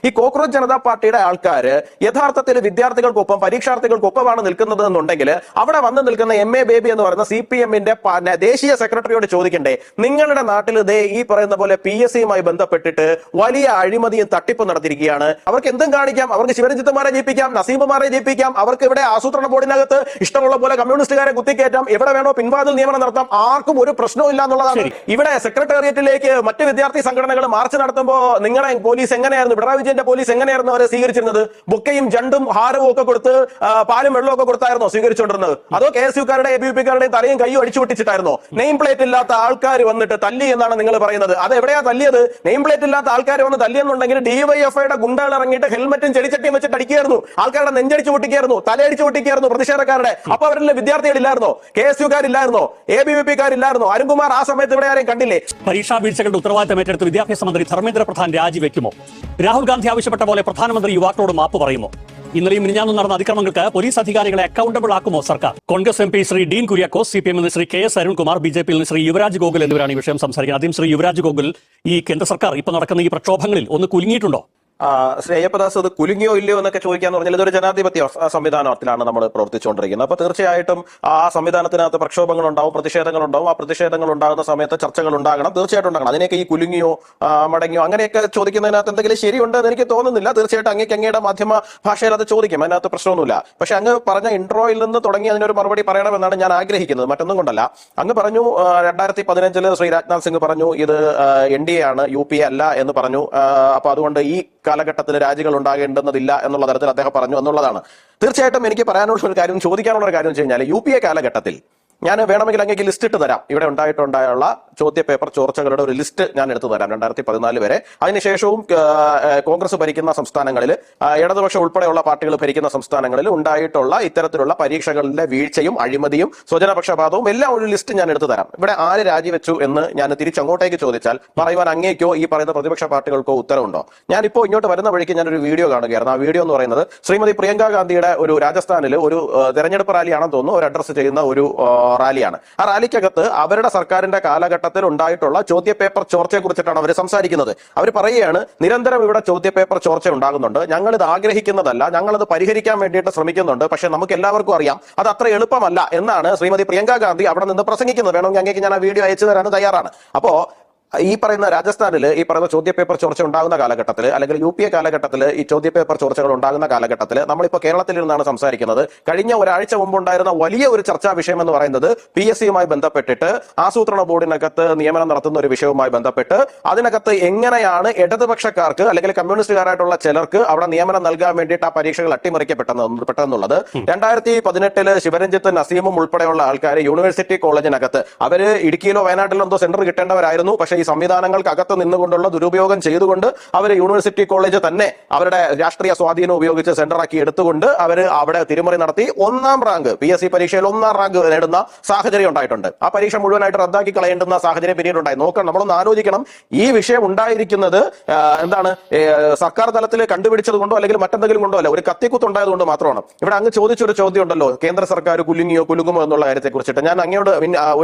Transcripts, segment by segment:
ഈ കോക്രോച്ച് ജനതാ പാർട്ടിയുടെ ആൾക്കാർ യഥാർത്ഥത്തിൽ വിദ്യാർത്ഥികൾക്കൊപ്പം പരീക്ഷാർത്ഥികൾക്കൊപ്പമാണ് നിൽക്കുന്നത് എന്നുണ്ടെങ്കിൽ അവിടെ വന്ന് നിൽക്കുന്ന MA ബേബി എന്ന് പറയുന്ന CPM-ന്റെ ദേശീയ സെക്രട്ടറിയോട് ചോദിക്കണ്ടേ, നിങ്ങളുടെ നാട്ടിൽ ഇതേ ഈ പറയുന്ന പോലെ PSC-യുമായി ബന്ധപ്പെട്ടിട്ട് വലിയ അഴിമതിയും തട്ടിപ്പ് നടത്തിയിരിക്കുകയാണ്, അവർക്ക് എന്തും കാണിക്കാം, അവർക്ക് ശിവരഞ്ജിത്തമാരെ ജയിപ്പിക്കാം, നസീബുമാരെ ജയിപ്പിക്കാം, അവർക്ക് ഇവിടെ ആസൂത്രണ ബോർഡിനകത്ത് ഇഷ്ടമുള്ള പോലെ കമ്മ്യൂണിസ്റ്റുകാരെ കുത്തിക്കയറ്റാം, എവിടെ വേണോ പിൻവാതിൽ നിയമനം നടത്താം, ആർക്കും ഒരു പ്രശ്നവും ഇല്ല എന്നുള്ളതാണ്. ഇവിടെ സെക്രട്ടേറിയറ്റിലേക്ക് മറ്റ് വിദ്യാർത്ഥി സംഘടനകൾ മാർച്ച് നടത്തുമ്പോൾ നിങ്ങളുടെ പോലീസ് എങ്ങനെയായിരുന്നു, പിണറായി വിജയന്റെ പോലീസ് എങ്ങനെയായിരുന്നു അവരെ സ്വീകരിച്ചിരുന്നത്? ബുക്കയും ജണ്ടും ഹാരവും ഒക്കെ കൊടുത്ത് പാലും വെള്ളവും ഒക്കെ കൊടുത്തായിരുന്നോ സ്വീകരിച്ചുകൊണ്ടിരുന്നത്? അതോ KSUക്കാരുടെ ABVP-കാരുടെയും തലയും കൈയും അടിച്ചു പൊട്ടിച്ചിട്ടായിരുന്നോ? നെയിം പ്ലേറ്റ് ഇല്ലാത്ത ആൾക്കാർ വന്നിട്ട് തല്ലി എന്നാണ് നിങ്ങൾ പറയുന്നത്. അത് എവിടെയാ തല്ലിയത്? നെയിം പ്ലേറ്റ് ഇല്ലാത്ത ആൾക്കാർ വന്ന് തല്ലിയെന്നുണ്ടെങ്കിൽ DYFI-യുടെ ഗുണ്ടകൾ ഇറങ്ങിയിട്ട് ഹെൽമെറ്റും ചെടിച്ചട്ടിയും വെച്ചിട്ട് അടിക്കുകയായിരുന്നു, ആൾക്കാരുടെ നെഞ്ചടിച്ചു പൊട്ടിക്കായിരുന്നു, തലയടിച്ചു പൊട്ടിക്കായിരുന്നു പ്രതിഷേധക്കാരുടെ. അപ്പൊ അവരുടെ വിദ്യാർത്ഥികളില്ലായിരുന്നോ? KSUക്കാരില്ലായിരുന്നോ? ABVP-കാരില്ലായിരുന്നോ? അരുൺകുമാർ ആ സമയത്ത് ഇവിടെ ആരെയും കണ്ടില്ലേ? പരീക്ഷാ വീഴ്ചകളുടെ ഉത്തരവാദിത്തം ഏറ്റെടുത്ത് വിദ്യാഭ്യാസ മന്ത്രി ധർമ്മേന്ദ്ര പ്രധാൻ രാജിവെക്കുമോ? രാഹുൽ ഗാന്ധി ആവശ്യപ്പെട്ട പോലെ പ്രധാനമന്ത്രി യുവാക്കളോട് മാപ്പ് പറയുമോ? ഇന്നലെയും മിനിഞ്ഞാന്നും നടന്ന അതിക്രമങ്ങൾക്ക് പോലീസ് അധികാരികളെ അക്കൗണ്ടബിൾ ആക്കുമോ സർക്കാർ? Congress MP Shri Dean Kuriakose, CPM Shri KS Arunkumar, BJP Shri Yuvraj Gokul എന്നിവരാണ് ഈ വിഷയം സംസാരിക്കുന്നത്. ആദ്യം ശ്രീ യുവരാജ് ഗോകുൽ, ഈ കേന്ദ്ര സർക്കാർ ഇപ്പൊ നടക്കുന്ന ഈ പ്രക്ഷോഭങ്ങളിൽ ഒന്ന് കുലുങ്ങിയിട്ടുണ്ടോ? ശ്രീ അയ്യപ്പദാസ്, അത് കുലുങ്ങിയോ ഇല്ലയോ എന്നൊക്കെ ചോദിക്കാന്ന് പറഞ്ഞാൽ ഇതൊരു ജനാധിപത്യ സംവിധാനത്തിലാണ് നമ്മൾ പ്രവർത്തിച്ചുകൊണ്ടിരിക്കുന്നത്. അപ്പൊ തീർച്ചയായിട്ടും ആ സംവിധാനത്തിനകത്ത് പ്രക്ഷോഭങ്ങൾ ഉണ്ടാവും, പ്രതിഷേധങ്ങൾ ഉണ്ടാവും. ആ പ്രതിഷേധങ്ങൾ ഉണ്ടാകുന്ന സമയത്ത് ചർച്ചകൾ ഉണ്ടാകണം, തീർച്ചയായിട്ടും ഉണ്ടാകണം. അതിനെയൊക്കെ ഈ കുലുങ്ങിയോ മടങ്ങിയോ അങ്ങനെയൊക്കെ ചോദിക്കുന്നതിനകത്ത് എന്തെങ്കിലും ശരിയുണ്ട് എന്ന് എനിക്ക് തോന്നുന്നില്ല. തീർച്ചയായിട്ടും അങ്ങയുടെ മാധ്യമ ഭാഷയിൽ അത് ചോദിക്കും, അതിനകത്ത് പ്രശ്നമൊന്നുമില്ല. പക്ഷെ അങ്ങ് പറഞ്ഞ ഇൻട്രോയിൽ നിന്ന് തുടങ്ങി അതിനൊരു മറുപടി പറയണമെന്നാണ് ഞാൻ ആഗ്രഹിക്കുന്നത്, മറ്റൊന്നും കൊണ്ടല്ല. അങ്ങ് പറഞ്ഞു 2015 ശ്രീ രാജ്നാഥ് സിംഗ് പറഞ്ഞു ഇത് NDA ആണ്, UPA അല്ല എന്ന് പറഞ്ഞു. അപ്പൊ അതുകൊണ്ട് ഈ കാലഘട്ടത്തിൽ രാജികൾ ഉണ്ടാകേണ്ടുന്നതില്ല എന്നുള്ള തരത്തിൽ അദ്ദേഹം പറഞ്ഞു എന്നുള്ളതാണ്. തീർച്ചയായിട്ടും എനിക്ക് പറയാനുള്ള ഒരു കാര്യം, ചോദിക്കാനുള്ള ഒരു കാര്യം വെച്ച് കഴിഞ്ഞാൽ UPA കാലഘട്ടത്തിൽ ഞാൻ വേണമെങ്കിൽ അങ്ങേക്ക് ലിസ്റ്റ് ഇട്ട് തരാം. ഇവിടെ ഉണ്ടായിട്ടുണ്ടായുള്ള ചോദ്യപേപ്പർ ചോർച്ചകളുടെ ഒരു ലിസ്റ്റ് ഞാൻ എടുത്തു തരാം 2014 വരെ. അതിനുശേഷവും കോൺഗ്രസ് ഭരിക്കുന്ന സംസ്ഥാനങ്ങളിൽ, ഇടതുപക്ഷം ഉൾപ്പെടെയുള്ള പാർട്ടികൾ ഭരിക്കുന്ന സംസ്ഥാനങ്ങളിൽ ഉണ്ടായിട്ടുള്ള ഇത്തരത്തിലുള്ള പരീക്ഷകളിലെ വീഴ്ചയും അഴിമതിയും സ്വജനപക്ഷപാതവും എല്ലാം ഒരു ലിസ്റ്റ് ഞാൻ എടുത്തു തരാം. ഇവിടെ ആര് രാജിവെച്ചു എന്ന് ഞാൻ തിരിച്ചങ്ങോട്ടേക്ക് ചോദിച്ചാൽ പറയുവാൻ അങ്ങേക്കോ ഈ പറയുന്ന പ്രതിപക്ഷ പാർട്ടികൾക്കോ ഉത്തരവുണ്ടോ? ഞാനിപ്പോൾ ഇങ്ങോട്ട് വരുന്ന വഴിക്ക് ഞാനൊരു വീഡിയോ കാണുകയായിരുന്നു. ആ വീഡിയോ എന്ന് പറയുന്നത് ശ്രീമതി പ്രിയങ്ക ഗാന്ധിയുടെ ഒരു രാജസ്ഥാനിൽ ഒരു തെരഞ്ഞെടുപ്പ് റാലിയാണെന്ന് തോന്നുന്നു, ഒരു അഡ്രസ് ചെയ്യുന്ന ഒരു റാലിയാണ്. ആ റാലിക്കകത്ത് അവരുടെ സർക്കാരിന്റെ കാലഘട്ടത്തിൽ ഉണ്ടായിട്ടുള്ള ചോദ്യപേപ്പർ ചോർച്ചയെ കുറിച്ചിട്ടാണ് അവർ സംസാരിക്കുന്നത്. അവർ പറയുകയാണ്, നിരന്തരം ഇവിടെ ചോദ്യപേപ്പർ ചോർച്ച ഉണ്ടാകുന്നുണ്ട്, ഞങ്ങളിത് ആഗ്രഹിക്കുന്നതല്ല, ഞങ്ങളത് പരിഹരിക്കാൻ വേണ്ടിയിട്ട് ശ്രമിക്കുന്നുണ്ട്, പക്ഷെ നമുക്ക് എല്ലാവർക്കും അറിയാം അത് അത്ര എളുപ്പമല്ല എന്നാണ് ശ്രീമതി പ്രിയങ്ക ഗാന്ധി അവിടെ നിന്ന് പ്രസംഗിക്കുന്നത്. വേണമെങ്കിൽ അങ്ങേക്ക് ഞാൻ ആ വീഡിയോ അയച്ചു തരാൻ തയ്യാറാണ്. അപ്പോ ഈ പറയുന്ന രാജസ്ഥാനിൽ ഈ പറയുന്ന ചോദ്യപേപ്പർ ചോർച്ച ഉണ്ടാകുന്ന കാലഘട്ടത്തിൽ, അല്ലെങ്കിൽ UPA കാലഘട്ടത്തിൽ ഈ ചോദ്യപേപ്പർ ചോർച്ചകൾ ഉണ്ടാകുന്ന കാലഘട്ടത്തിൽ നമ്മളിപ്പോൾ കേരളത്തിൽ നിന്നാണ് സംസാരിക്കുന്നത്. കഴിഞ്ഞ ഒരാഴ്ച മുമ്പ് ഉണ്ടായിരുന്ന വലിയ ഒരു ചർച്ചാ വിഷയം എന്ന് പറയുന്നത് PSC-യുമായി ബന്ധപ്പെട്ടിട്ട് ആസൂത്രണ ബോർഡിനകത്ത് നിയമനം നടത്തുന്ന ഒരു വിഷയവുമായി ബന്ധപ്പെട്ട് അതിനകത്ത് എങ്ങനെയാണ് ഇടതുപക്ഷക്കാർക്ക് അല്ലെങ്കിൽ കമ്മ്യൂണിസ്റ്റുകാരായിട്ടുള്ള ചിലർക്ക് അവിടെ നിയമനം നൽകാൻ വേണ്ടിയിട്ട് ആ പരീക്ഷകൾ അട്ടിമറിക്കപ്പെട്ടെന്നുള്ളത്. 2018 ശിവരഞ്ജിത്ത് നസീമും ഉൾപ്പെടെയുള്ള ആൾക്കാർ യൂണിവേഴ്സിറ്റി കോളേജിനകത്ത് അവര് ഇടുക്കിയിലോ വയനാട്ടിലോ എന്തോ സെന്റർ കിട്ടേണ്ടവരായിരുന്നു. പക്ഷേ ഈ സംവിധാനങ്ങൾക്കകത്ത് നിന്നുകൊണ്ടുള്ള ദുരുപയോഗം ചെയ്തുകൊണ്ട് അവർ യൂണിവേഴ്സിറ്റി കോളേജ് തന്നെ അവരുടെ രാഷ്ട്രീയ സ്വാധീനം ഉപയോഗിച്ച് സെന്ററാക്കി എടുത്തുകൊണ്ട് അവർ അവിടെ തിരിമറി നടത്തി 1ാം റാങ്ക് PSC പരീക്ഷയിൽ 1ാം റാങ്ക് നേടുന്ന സാഹചര്യം ഉണ്ടായിട്ടുണ്ട്. ആ പരീക്ഷ മുഴുവനായിട്ട് റദ്ദാക്കി കളയേണ്ടുന്ന സാഹചര്യം പിന്നീട് ഉണ്ടായി. നോക്കണം, നമ്മളൊന്ന് ആലോചിക്കണം, ഈ വിഷയം ഉണ്ടായിരിക്കുന്നത് എന്താണ് സർക്കാർ തലത്തിൽ കണ്ടുപിടിച്ചത് കൊണ്ടോ അല്ലെങ്കിൽ മറ്റെന്തെങ്കിലും കൊണ്ടോ അല്ല, ഒരു കത്തിക്കുത്തുണ്ടായത് കൊണ്ട് മാത്രമാണ്. ഇവിടെ അങ്ങ് ചോദിച്ചൊരു ചോദ്യം ഉണ്ടല്ലോ, കേന്ദ്ര സർക്കാർ കുലുങ്ങുമോ എന്നുള്ള കാര്യത്തെ കുറിച്ചിട്ട് ഞാൻ അങ്ങയോട്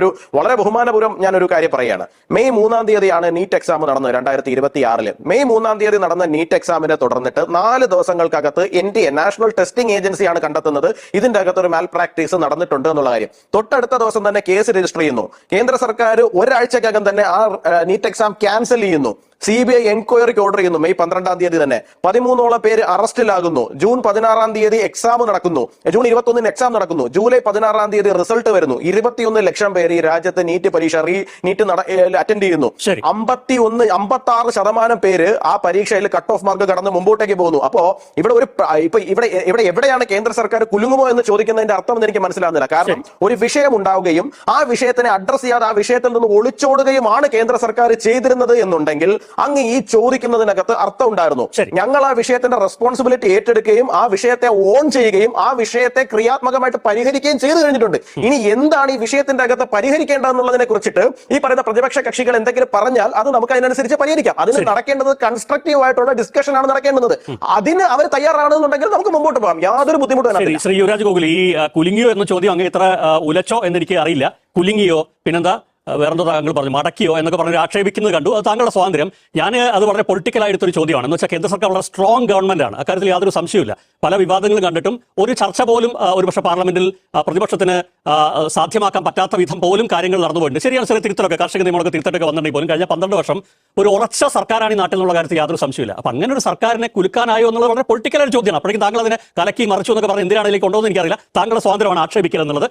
ഒരു വളരെ ബഹുമാനപൂർവ്വം ഞാൻ ഒരു കാര്യം പറയുകയാണ്. മെയ് 3-ാം തീയതിയാണ് നീറ്റ് എക്സാം നടന്നത് 2026. മെയ് 3-ാം തീയതി നടന്ന നീറ്റ് എക്സാമിനെ തുടർന്നിട്ട് 4 ദിവസങ്ങൾക്കകത്ത് NTA നാഷണൽ ടെസ്റ്റിംഗ് ഏജൻസിയാണ് കണ്ടെത്തുന്നത് ഇതിന്റെ അകത്ത് ഒരു മാൽ പ്രാക്ടീസ് നടന്നിട്ടുണ്ട് എന്നുള്ള കാര്യം. തൊട്ടടുത്ത ദിവസം തന്നെ കേസ് രജിസ്റ്റർ ചെയ്യുന്നു. കേന്ദ്ര സർക്കാർ ഒരാഴ്ചക്കകം തന്നെ ആ നീറ്റ് എക്സാം ക്യാൻസൽ ചെയ്യുന്നു. CBI എൻക്വയറിക്ക് ഓർഡർ ചെയ്യുന്നു. മെയ് 12-ാം തീയതി തന്നെ 13ഓളം പേര് അറസ്റ്റിലാകുന്നു. ജൂൺ 16-ാം തീയതി എക്സാം നടക്കുന്നു. ജൂൺ 21-ന് എക്സാം നടക്കുന്നു. ജൂലൈ 16-ാം തീയതി റിസൾട്ട് വരുന്നു. 21 ലക്ഷം പേര് ഈ രാജ്യത്ത് നീറ്റ് പരീക്ഷ നീറ്റ് അറ്റൻഡ് ചെയ്യുന്നു. 56% പേര് ആ പരീക്ഷയിൽ കട്ട് ഓഫ് മാർക്ക് കടന്ന് മുമ്പോട്ടേക്ക് പോകുന്നു. അപ്പോ ഇവിടെ എവിടെയാണ് കേന്ദ്ര സർക്കാർ കുലുങ്ങുമോ എന്ന് ചോദിക്കുന്നതിന്റെ അർത്ഥം എന്ന് എനിക്ക് മനസ്സിലാകുന്നില്ല. കാരണം ഒരു വിഷയം ഉണ്ടാവുകയും ആ വിഷയത്തിനെ അഡ്രസ് ചെയ്യാതെ ആ വിഷയത്തിൽ നിന്ന് ഒളിച്ചോടുകയുമാണ് കേന്ദ്ര സർക്കാർ ചെയ്തിരുന്നത് എന്നുണ്ടെങ്കിൽ അങ്ങ് ഈ ചോദിക്കുന്നതിനകത്ത് അർത്ഥം ഉണ്ടായിരുന്നു. ഞങ്ങൾ ആ വിഷയത്തിന്റെ റെസ്പോൺസിബിലിറ്റി ഏറ്റെടുക്കുകയും ആ വിഷയത്തെ ഓൺ ചെയ്യുകയും ആ വിഷയത്തെ ക്രിയാത്മകമായിട്ട് പരിഹരിക്കുകയും ചെയ്തു കഴിഞ്ഞിട്ടുണ്ട്. ഇനി എന്താണ് ഈ വിഷയത്തിന്റെ അകത്ത് പരിഹരിക്കേണ്ടതെന്നുള്ളതിനെ കുറിച്ചിട്ട് ഈ പറയുന്ന പ്രതിപക്ഷ കക്ഷികൾ എന്തെങ്കിലും പറഞ്ഞാൽ അത് നമുക്ക് അതിനനുസരിച്ച് പരിഹരിക്കാം. അതിന് നടക്കേണ്ടത് കൺസ്ട്രക്റ്റീവ് ആയിട്ടുള്ള ഡിസ്കഷൻ ആണ് നടക്കേണ്ടത്. അതിന് അവർ തയ്യാറാണെന്നുണ്ടെങ്കിൽ നമുക്ക് മുമ്പോട്ട് പോകാം, യാതൊരു ബുദ്ധിമുട്ടും. ശ്രീ യുവരാജ് ഗോകുൽ, ഈ കുലുങ്ങിയോ എന്ന ചോദ്യം അങ്ങ് ഇത്ര ഉലച്ചോ എന്ന് എനിക്ക് അറിയില്ല. കുലുങ്ങിയോ, പിന്നെന്താ വേറെന്തോ താങ്കൾ പറഞ്ഞു മടക്കിയോ എന്നൊക്കെ പറഞ്ഞ് ആക്ഷേപിക്കുന്നത് കണ്ടു. അത് താങ്കളുടെ സ്വാതന്ത്ര്യം. ഞാൻ അത് വളരെ പൊളിറ്റിക്കലായിട്ടൊരു ചോദ്യമാണ്. എന്ന് വെച്ചാൽ കേന്ദ്ര സർക്കാർ വളരെ സ്ട്രോങ് ഗവൺമെന്റ് ആണ്, അക്കാര്യത്തിൽ യാതൊരു സംശയമില്ല. പല വിവാദങ്ങളും കണ്ടിട്ടും ഒരു ചർച്ച പോലും ഒരുപക്ഷെ പാർലമെന്റിൽ പ്രതിപക്ഷത്തിന് സാധ്യമാക്കാൻ പറ്റാത്ത വിധം പോലും കാര്യങ്ങൾ നടന്നുപോയിട്ടുണ്ട്. ശരിയാണ്, ചെറിയ തിരുത്തലൊക്കെ കാർഷിക നിയമങ്ങളൊക്കെ തിരുത്തലൊക്കെ വന്നിട്ടുണ്ടെങ്കിൽ പോലും കഴിഞ്ഞ 12 വർഷം ഒരു ഉറച്ച സർക്കാരാണ് ഈ നാട്ടിൽ എന്നുള്ള കാര്യത്തിൽ യാതൊരു സംശയമില്ല. അപ്പൊ അങ്ങനെ ഒരു സർക്കാരിനെ കുലുക്കാനായോ എന്നുള്ളത് വളരെ പൊളിറ്റിക്കലായ ചോദ്യമാണ്. അപ്പോഴേക്കും താങ്കൾ അതിനെ കലക്കി മറിച്ചു എന്നൊക്കെ പറഞ്ഞ് എന്തിനാണ് ഇതിലേക്ക് കൊണ്ടുവന്ന് എനിക്കറിയില്ല. താങ്കളുടെ സ്വാതന്ത്ര്യമാണ് ആക്ഷേപിക്കുക എന്നുള്ളത്.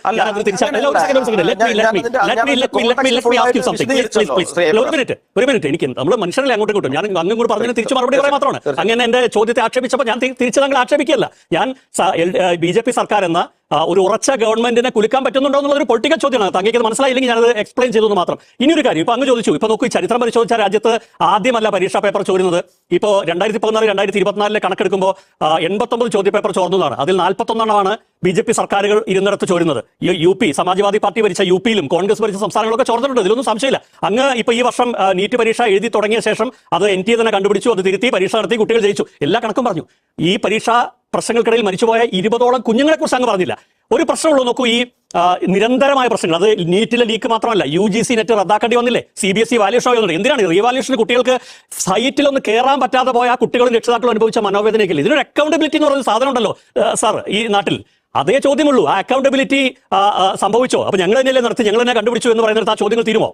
ഒരു മിനിറ്റ് എനിക്ക് നമ്മൾ മനുഷ്യരെ അങ്ങോട്ടും ഇങ്ങോട്ടും ഞാൻ അങ്ങും കൂടി പറഞ്ഞതിന് തിരിച്ചു മറുപടി പറയാൻ മാത്രമാണ്. അങ്ങനെ എന്റെ ചോദ്യത്തെ ആക്ഷേപിച്ചപ്പോൾ ഞാൻ തിരിച്ചു താങ്കൾ ആക്ഷേപിക്കുകയല്ല. ഞാൻ BJP സർക്കാർ എന്ന ഒരു ഉറച്ച ഗവൺമെന്റിനെ കുലുക്കാൻ പറ്റുന്നുണ്ടോ എന്നുള്ള ഒരു പൊളിറ്റിക്കൽ ചോദ്യമാണ്. താങ്കൾക്ക് മനസ്സിലായില്ലെങ്കിൽ ഞാനത് എക്സ്പ്ലെയിൻ ചെയ്തു മാത്രം. ഇനിയൊരു കാര്യം, ഇപ്പൊ അങ്ങ് ചോദിച്ചു, ഇപ്പൊ നോക്കൂ, ചരിത്രം പരിശോധിച്ച രാജ്യത്ത് ആദ്യമല്ല പരീക്ഷാ പേപ്പർ ചോരുന്നത്. ഇപ്പോൾ 2014 2024 കണക്കെടുക്കുമ്പോൾ 89 ചോദ്യ പേപ്പർ ചോർന്നതാണ്. അതിൽ 41 BJP സർക്കാരുകൾ ഇരുന്നിടത്ത് ചോരുന്നത്. UP സമാജ്വാദി പാർട്ടി ഭരിച്ച UPയിലും കോൺഗ്രസ് ഭരിച്ച സംസ്ഥാനങ്ങളൊക്കെ ചോർന്നിട്ടുണ്ട്, ഇതിലൊന്നും സംശയമില്ല. അങ്ങ് ഇപ്പൊ ഈ വർഷം നീറ്റ് പരീക്ഷ എഴുതി തുടങ്ങിയ ശേഷം അത് NTA തന്നെ കണ്ടുപിടിച്ചു, അത് തിരുത്തി പരീക്ഷ നടത്തി, കുട്ടികൾ ജയിച്ചു, എല്ലാ കണക്കും പറഞ്ഞു. ഈ പരീക്ഷാ പ്രശ്നങ്ങൾക്കിടയിൽ മരിച്ചുപോയ 20ഓളം കുഞ്ഞുങ്ങളെ കുറിച്ച് അങ്ങ് പറഞ്ഞില്ല. ഒരു പ്രശ്നമുള്ളൂ, നോക്കൂ, ഈ നിരന്തരമായ പ്രശ്നങ്ങൾ. അത് നീറ്റിലെ ലീക്ക് മാത്രമല്ല, UGC നെറ്റ് റദ്ദാക്കേണ്ടി വന്നില്ലേ, CBSE വാല്യൂഷൻ ആവുന്നുണ്ട്. എന്തിനാണ് റീവാല്യൂഷന് കുട്ടികൾക്ക് സൈറ്റിലൊന്ന് കയറാൻ പറ്റാതെ പോയ ആ കുട്ടികളും രക്ഷിതാക്കളും അനുഭവിച്ച മനോവേദനയ്ക്കില്ല. ഇതിനൊരു അക്കൗണ്ടബിലിറ്റി എന്ന് പറയുന്ന സാധനം ഉണ്ടല്ലോ സാർ ഈ നാട്ടിൽ. അതേ ചോദ്യമുള്ളൂ, ആ അക്കൗണ്ടബിലിറ്റി സംഭവിച്ചോ? അപ്പൊ ഞങ്ങൾ തന്നെയല്ലേ നടത്തി, ഞങ്ങൾ തന്നെ കണ്ടുപിടിച്ചു എന്ന് പറയുന്നത് ആ ചോദ്യങ്ങൾ തീരുമോ?